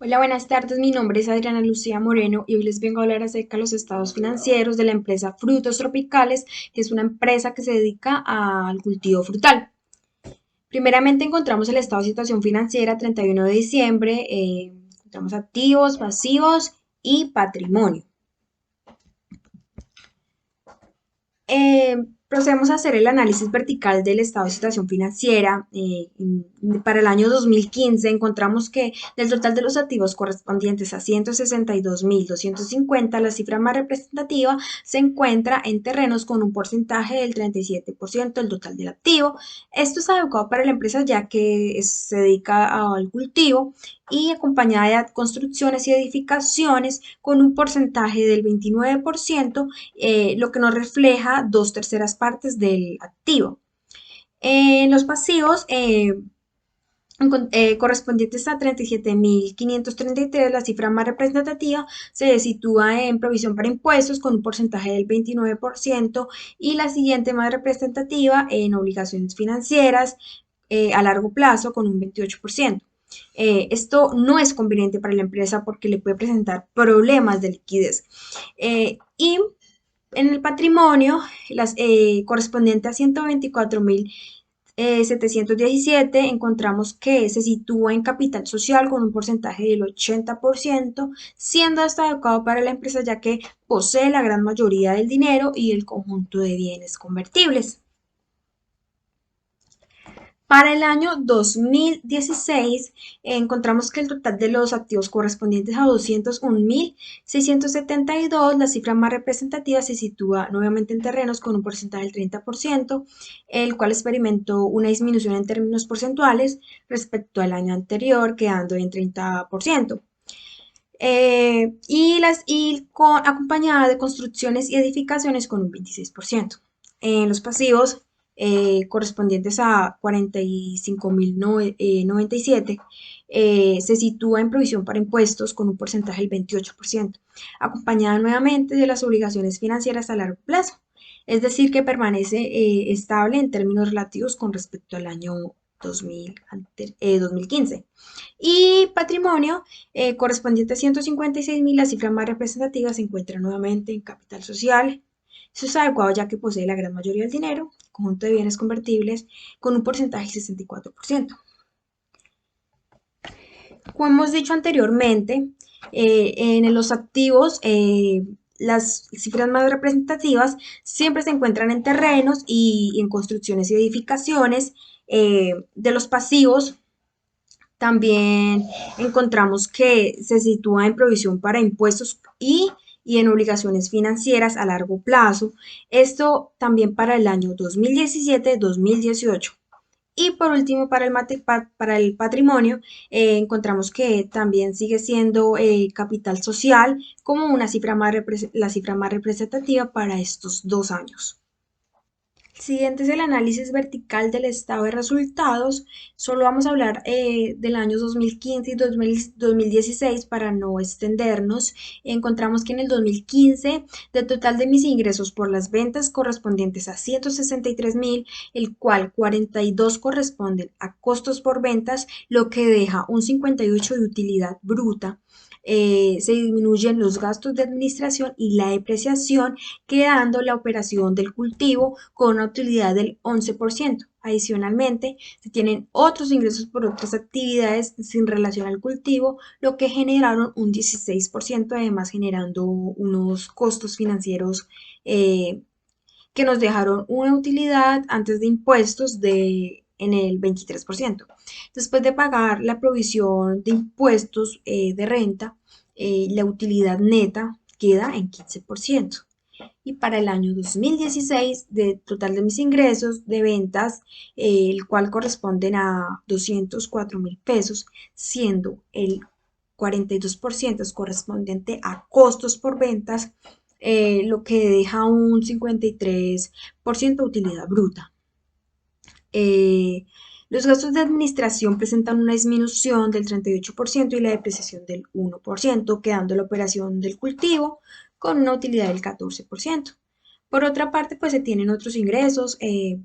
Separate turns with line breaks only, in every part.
Hola, buenas tardes. Mi nombre es Adriana Lucía Moreno y hoy les vengo a hablar acerca de los estados financieros de la empresa Frutos Tropicales, que es una empresa que se dedica al cultivo frutal. Primeramente encontramos el estado de situación financiera 31 de diciembre, encontramos activos, pasivos y patrimonio. Eh, Procedemos a hacer el análisis vertical del estado de situación financiera. Para el año 2015 encontramos que del total de los activos correspondientes a 162.250, la cifra más representativa se encuentra en terrenos con un porcentaje del 37% del total del activo. Esto es adecuado para la empresa ya que se dedica al cultivo y acompañada de construcciones y edificaciones con un porcentaje del 29%, lo que nos refleja dos terceras partes del activo. En los pasivos, correspondientes a 37.533, la cifra más representativa se sitúa en provisión para impuestos con un porcentaje del 29% y la siguiente más representativa en obligaciones financieras a largo plazo con un 28%. Esto no es conveniente para la empresa porque le puede presentar problemas de liquidez. Y en el patrimonio, las correspondiente a 124.717, encontramos que se sitúa en capital social con un porcentaje del 80%, siendo esto adecuado para la empresa ya que posee la gran mayoría del dinero y el conjunto de bienes convertibles. Para el año 2016 encontramos que el total de los activos correspondientes a 201.672, la cifra más representativa se sitúa nuevamente en terrenos con un porcentaje del 30%, el cual experimentó una disminución en términos porcentuales respecto al año anterior, quedando en 30%. Acompañada de construcciones y edificaciones con un 26%. En los pasivos correspondientes a 45.097 se sitúa en provisión para impuestos con un porcentaje del 28%, acompañada nuevamente de las obligaciones financieras a largo plazo, es decir, que permanece estable en términos relativos con respecto al año 2015. Y patrimonio correspondiente a 156.000, la cifra más representativa se encuentra nuevamente en capital social. Eso es adecuado ya que posee la gran mayoría del dinero, conjunto de bienes convertibles, con un porcentaje del 64%. Como hemos dicho anteriormente, en los activos, las cifras más representativas siempre se encuentran en terrenos y en construcciones y edificaciones. De los pasivos, también encontramos que se sitúa en provisión para impuestos y en obligaciones financieras a largo plazo. Esto también para el año 2017-2018. Y por último, para el patrimonio, encontramos que también sigue siendo capital social como la cifra más representativa para estos 2 años. El siguiente es el análisis vertical del estado de resultados. Solo vamos a hablar del año 2015 y 2016 para no extendernos. Encontramos que en el 2015, del total de mis ingresos por las ventas correspondientes a 163.000, el cual 42 corresponden a costos por ventas, lo que deja un 58 de utilidad bruta. Se disminuyen los gastos de administración y la depreciación, quedando la operación del cultivo con una utilidad del 11%. Adicionalmente, se tienen otros ingresos por otras actividades sin relación al cultivo, lo que generaron un 16%, además generando unos costos financieros que nos dejaron una utilidad antes de impuestos en el 23%. Después de pagar la provisión de impuestos de renta, la utilidad neta queda en 15%. Y para el año 2016, de total de mis ingresos de ventas, el cual corresponden a 204.000 pesos, siendo el 42% es correspondiente a costos por ventas, lo que deja un 53% de utilidad bruta. Eh, los gastos de administración presentan una disminución del 38% y la depreciación del 1%, quedando la operación del cultivo con una utilidad del 14%. Por otra parte, pues se tienen otros ingresos,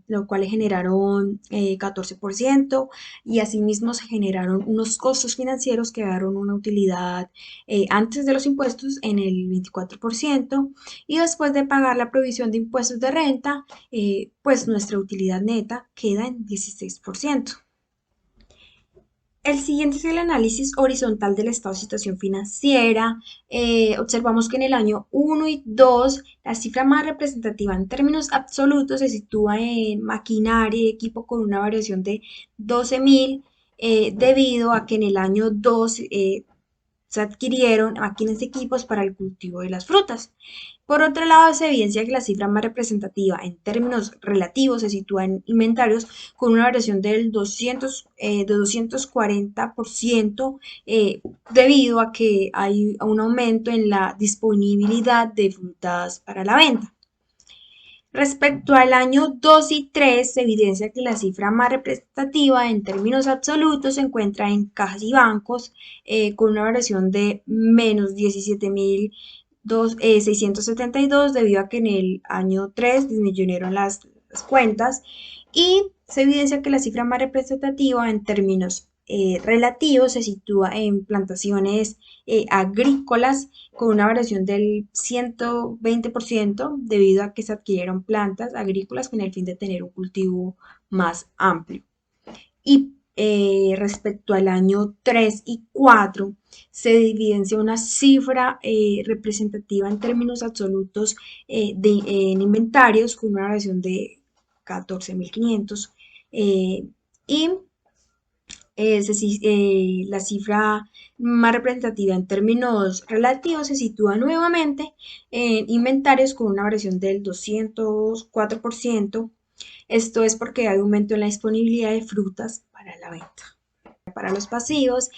los cuales generaron 14% y asimismo se generaron unos costos financieros que daron una utilidad antes de los impuestos en el 24% y después de pagar la provisión de impuestos de renta, pues nuestra utilidad neta queda en 16%. El siguiente es el análisis horizontal del estado de situación financiera. Observamos que en el año 1 y 2 la cifra más representativa en términos absolutos se sitúa en maquinaria y equipo con una variación de 12.000 debido a que en el año 2 se adquirieron máquinas y equipos para el cultivo de las frutas. Por otro lado, se evidencia que la cifra más representativa en términos relativos se sitúa en inventarios con una variación del 240% debido a que hay un aumento en la disponibilidad de frutas para la venta. Respecto al año 2 y 3, se evidencia que la cifra más representativa en términos absolutos se encuentra en cajas y bancos, con una variación de menos 17.672 debido a que en el año 3 disminuyeron las cuentas, y se evidencia que la cifra más representativa en términos relativos se sitúa en plantaciones agrícolas con una variación del 120% debido a que se adquirieron plantas agrícolas con el fin de tener un cultivo más amplio. Y respecto al año 3 y 4, se evidencia una cifra representativa en términos absolutos en inventarios con una variación de 14.500 y la cifra más representativa en términos relativos se sitúa nuevamente en inventarios con una variación del 204%. Esto es porque hay aumento en la disponibilidad de frutas para la venta. Para los pasivos,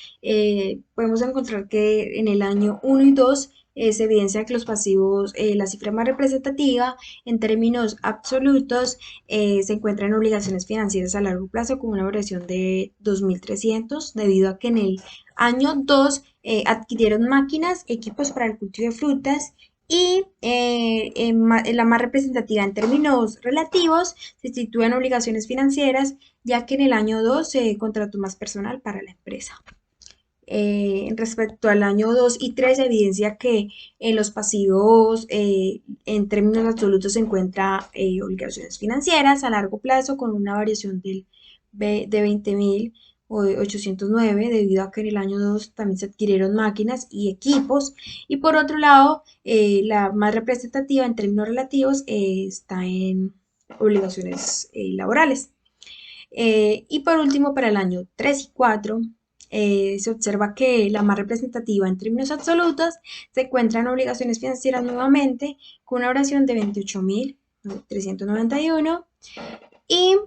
podemos encontrar que en el año 1 y 2 se evidencia que los pasivos, la cifra más representativa en términos absolutos, se encuentra en obligaciones financieras a largo plazo con una variación de 2.300 debido a que en el año 2 adquirieron máquinas, equipos para el cultivo de frutas y la más representativa en términos relativos se sitúa en obligaciones financieras, ya que en el año 2 se contrató más personal para la empresa. Respecto al año 2 y 3 se evidencia que en los pasivos en términos absolutos se encuentra obligaciones financieras a largo plazo con una variación de 20.809 debido a que en el año 2 también se adquirieron máquinas y equipos, y por otro lado la más representativa en términos relativos está en obligaciones laborales. Y por último, para el año 3 y 4, se observa que la más representativa en términos absolutos se encuentra en obligaciones financieras nuevamente, con una variación de 28.391 y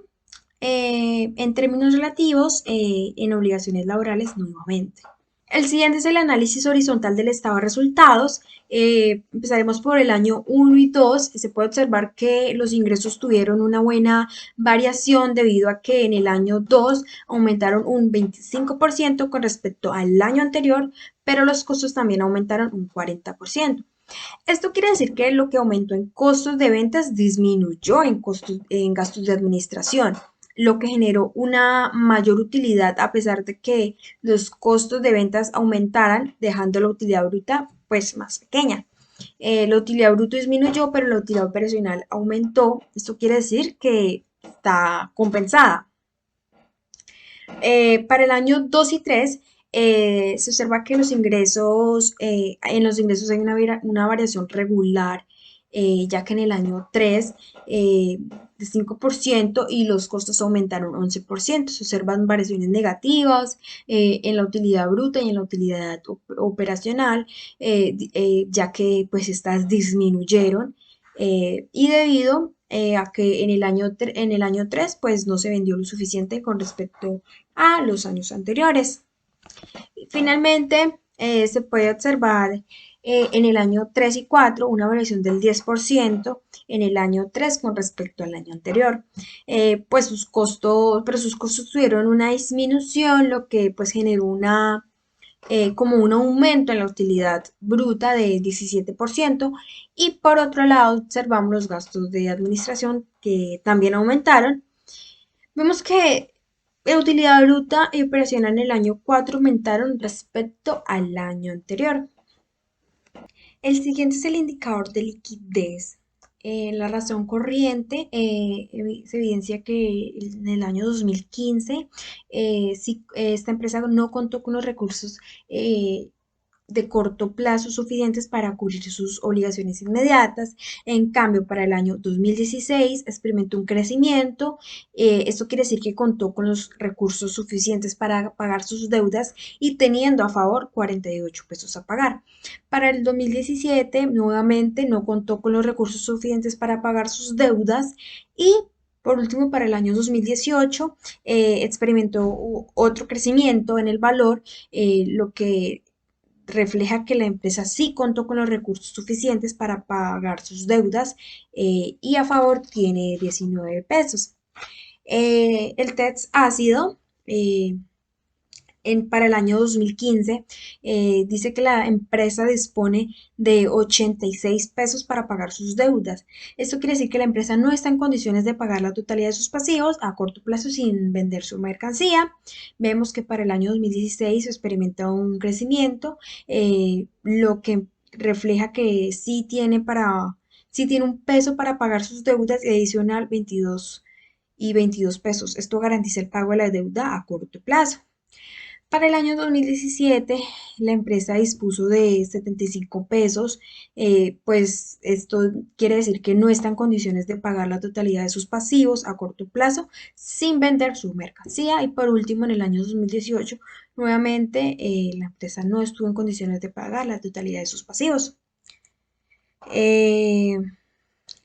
en términos relativos en obligaciones laborales nuevamente. El siguiente es el análisis horizontal del estado de resultados. Empezaremos por el año 1 y 2. Se puede observar que los ingresos tuvieron una buena variación debido a que en el año 2 aumentaron un 25% con respecto al año anterior, pero los costos también aumentaron un 40%. Esto quiere decir que lo que aumentó en costos de ventas disminuyó en gastos de administración, lo que generó una mayor utilidad a pesar de que los costos de ventas aumentaran, dejando la utilidad bruta pues más pequeña. La utilidad bruta disminuyó, pero la utilidad operacional aumentó. Esto quiere decir que está compensada. Para el año 2 y 3 se observa que en los ingresos hay una variación regular, ya que en el año 3 de 5% y los costos aumentaron 11%. Se observan variaciones negativas en la utilidad bruta y en la utilidad operacional, ya que pues estas disminuyeron y debido a que en el año 3 pues no se vendió lo suficiente con respecto a los años anteriores. Finalmente, se puede observar en el año 3 y 4 una variación del 10% en el año 3 con respecto al año anterior. Pues sus costos tuvieron una disminución, lo que pues generó como un aumento en la utilidad bruta de 17%, y por otro lado observamos los gastos de administración que también aumentaron. Vemos que la utilidad bruta y operacional en el año 4 aumentaron respecto al año anterior. El siguiente es el indicador de liquidez. La razón corriente se evidencia que en el año 2015 sí, esta empresa no contó con los recursos eh, de corto plazo suficientes para cubrir sus obligaciones inmediatas. En cambio, para el año 2016 experimentó un crecimiento. Esto quiere decir que contó con los recursos suficientes para pagar sus deudas y teniendo a favor 48 pesos a pagar. Para el 2017, nuevamente no contó con los recursos suficientes para pagar sus deudas y por último, para el año 2018 experimentó otro crecimiento en el valor, lo que refleja que la empresa sí contó con los recursos suficientes para pagar sus deudas y a favor tiene 19 pesos. El TETS ácido para el año 2015 dice que la empresa dispone de 86 pesos para pagar sus deudas. Esto quiere decir que la empresa no está en condiciones de pagar la totalidad de sus pasivos a corto plazo sin vender su mercancía. Vemos que para el año 2016 se experimenta un crecimiento, lo que refleja que sí tiene un peso para pagar sus deudas y adicional 22 pesos. Esto garantiza el pago de la deuda a corto plazo. Para el año 2017, la empresa dispuso de 75 pesos, pues esto quiere decir que no está en condiciones de pagar la totalidad de sus pasivos a corto plazo sin vender su mercancía. Y por último, en el año 2018, nuevamente la empresa no estuvo en condiciones de pagar la totalidad de sus pasivos. Eh,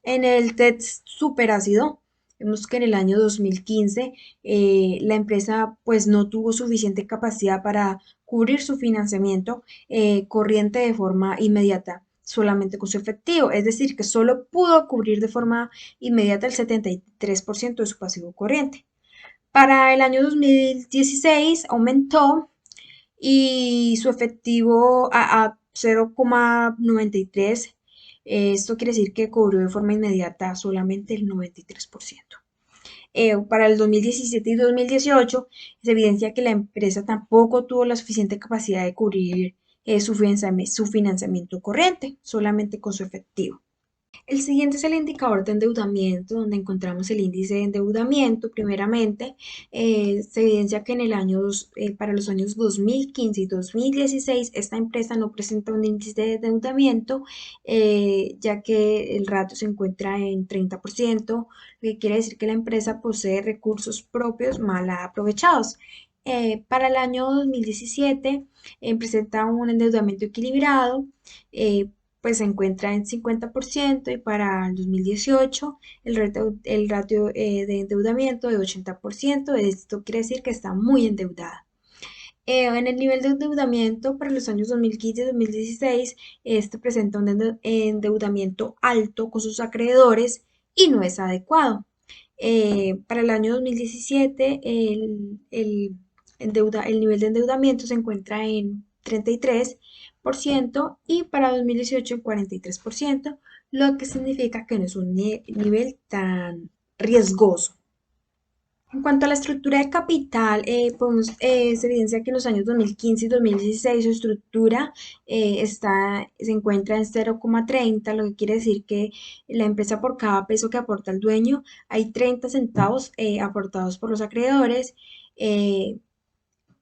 en el test superácido, vemos que en el año 2015 la empresa pues no tuvo suficiente capacidad para cubrir su financiamiento corriente de forma inmediata, solamente con su efectivo, es decir, que solo pudo cubrir de forma inmediata el 73% de su pasivo corriente. Para el año 2016 aumentó y su efectivo a 0,93. Esto quiere decir que cobró de forma inmediata solamente el 93%. Para el 2017 y 2018 se evidencia que la empresa tampoco tuvo la suficiente capacidad de cubrir su financiamiento corriente, solamente con su efectivo. El siguiente es el indicador de endeudamiento, donde encontramos el índice de endeudamiento. Primeramente, se evidencia que para los años 2015 y 2016, esta empresa no presenta un índice de endeudamiento, ya que el ratio se encuentra en 30%, lo que quiere decir que la empresa posee recursos propios mal aprovechados. Para el año 2017, presenta un endeudamiento equilibrado, pues se encuentra en 50% y para el 2018 el ratio de endeudamiento de 80%. Esto quiere decir que está muy endeudada. En el nivel de endeudamiento para los años 2015 y 2016, este presenta un endeudamiento alto con sus acreedores y no es adecuado. Para el año 2017, el nivel de endeudamiento se encuentra en 33% y para 2018 en 43%, lo que significa que no es un nivel tan riesgoso. En cuanto a la estructura de capital, se evidencia que en los años 2015 y 2016 su estructura se encuentra en 0,30, lo que quiere decir que la empresa por cada peso que aporta el dueño hay 30 centavos aportados por los acreedores. Eh,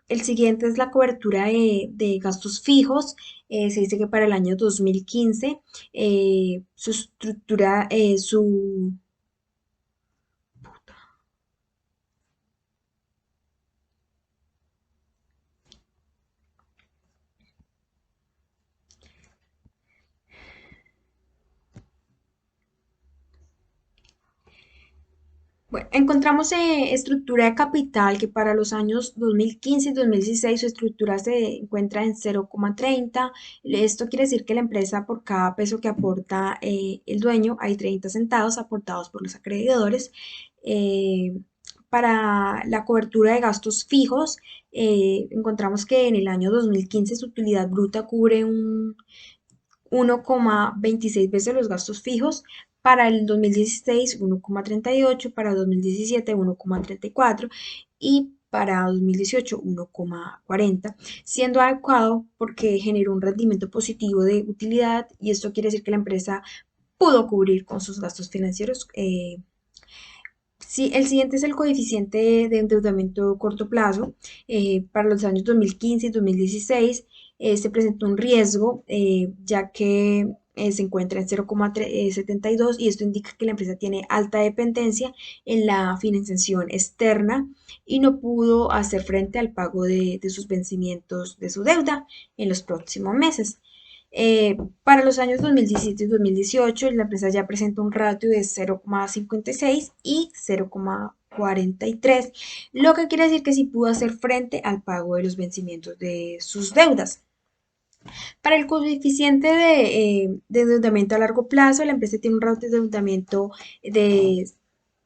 el siguiente es la cobertura de gastos fijos. Se dice que para el año 2015 su estructura, su Bueno, encontramos estructura de capital que para los años 2015 y 2016 su estructura se encuentra en 0,30. Esto quiere decir que la empresa por cada peso que aporta el dueño hay 30 centavos aportados por los acreedores. Eh, para la cobertura de gastos fijos, encontramos que en el año 2015 su utilidad bruta cubre un 1,26 veces los gastos fijos, para el 2016 1,38, para 2017 1,34 y para 2018 1,40, siendo adecuado porque generó un rendimiento positivo de utilidad y esto quiere decir que la empresa pudo cubrir con sus gastos financieros. Sí, el siguiente es el coeficiente de endeudamiento corto plazo. Para los años 2015 y 2016 se presentó un riesgo, ya que se encuentra en 0,72 y esto indica que la empresa tiene alta dependencia en la financiación externa y no pudo hacer frente al pago de sus vencimientos de su deuda en los próximos meses. Para los años 2017 y 2018, la empresa ya presenta un ratio de 0,56 y 0,43, lo que quiere decir que sí pudo hacer frente al pago de los vencimientos de sus deudas. Para el coeficiente de endeudamiento a largo plazo, la empresa tiene un ratio de endeudamiento de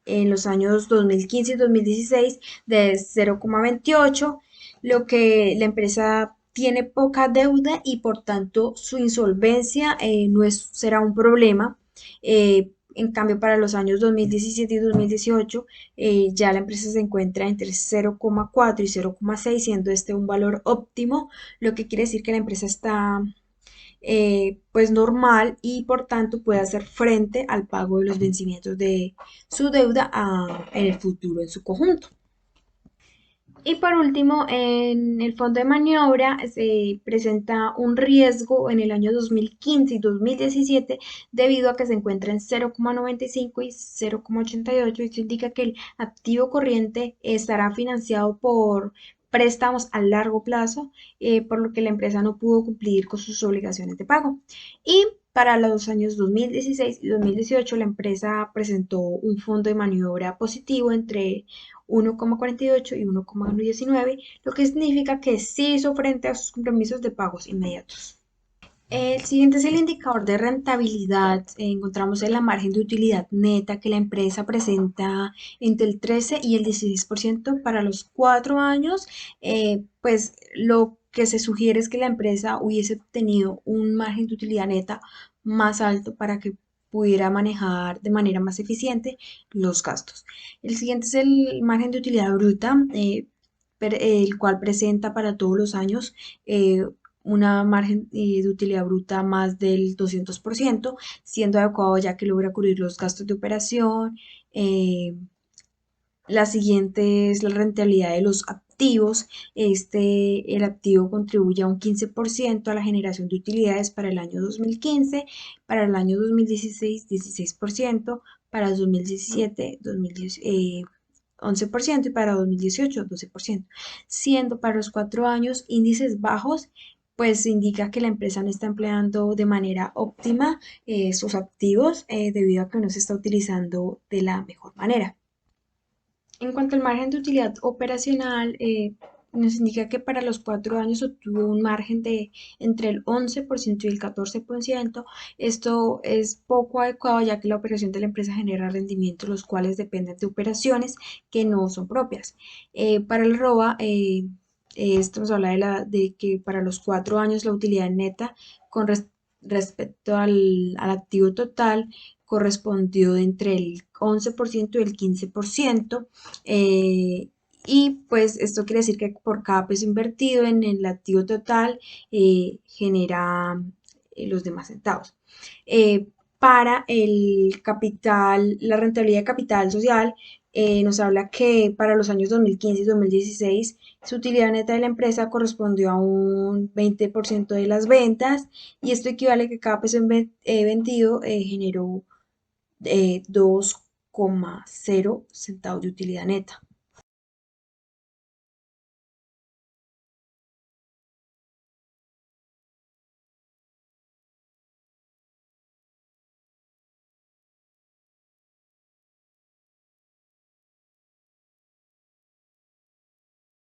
en los años 2015 y 2016 de 0,28, lo que la empresa tiene poca deuda y por tanto su insolvencia no será un problema. En cambio, para los años 2017 y 2018, ya la empresa se encuentra entre 0,4 y 0,6, siendo este un valor óptimo, lo que quiere decir que la empresa está pues normal y por tanto puede hacer frente al pago de los vencimientos de su deuda en el futuro en su conjunto. Y por último, en el fondo de maniobra se presenta un riesgo en el año 2015 y 2017 debido a que se encuentra en 0,95 y 0,88. Esto indica que el activo corriente estará financiado por préstamos a largo plazo, por lo que la empresa no pudo cumplir con sus obligaciones de pago. Y para los años 2016 y 2018, la empresa presentó un fondo de maniobra positivo entre 1,48 y 1,19, lo que significa que sí hizo frente a sus compromisos de pagos inmediatos. El siguiente es el indicador de rentabilidad. Encontramos en la margen de utilidad neta que la empresa presenta entre el 13 y el 16% para los 4 años. Pues lo que se sugiere es que la empresa hubiese tenido un margen de utilidad neta más alto para que pudiera manejar de manera más eficiente los gastos. El siguiente es el margen de utilidad bruta, el cual presenta para todos los años una margen de utilidad bruta más del 200%, siendo adecuado ya que logra cubrir los gastos de operación. La siguiente es la rentabilidad de los activos. El activo contribuye a un 15% a la generación de utilidades para el año 2015, para el año 2016, 16%, para el 2017, 11% y para 2018, 12%, siendo para los 4 años índices bajos, pues indica que la empresa no está empleando de manera óptima sus activos debido a que no se está utilizando de la mejor manera. En cuanto al margen de utilidad operacional, nos indica que para los 4 años obtuvo un margen de entre el 11% y el 14%. Esto es poco adecuado ya que la operación de la empresa genera rendimientos los cuales dependen de operaciones que no son propias. Para el ROA, esto nos habla de que para los 4 años la utilidad neta con respecto al activo total correspondió entre el 11% y el 15%. Y pues esto quiere decir que por cada peso invertido en el activo total genera los demás centavos. Para el capital, la rentabilidad de capital social, nos habla que para los años 2015 y 2016 su utilidad neta de la empresa correspondió a un 20% de las ventas y esto equivale a que cada peso vendido generó 2,0 centavos de utilidad neta.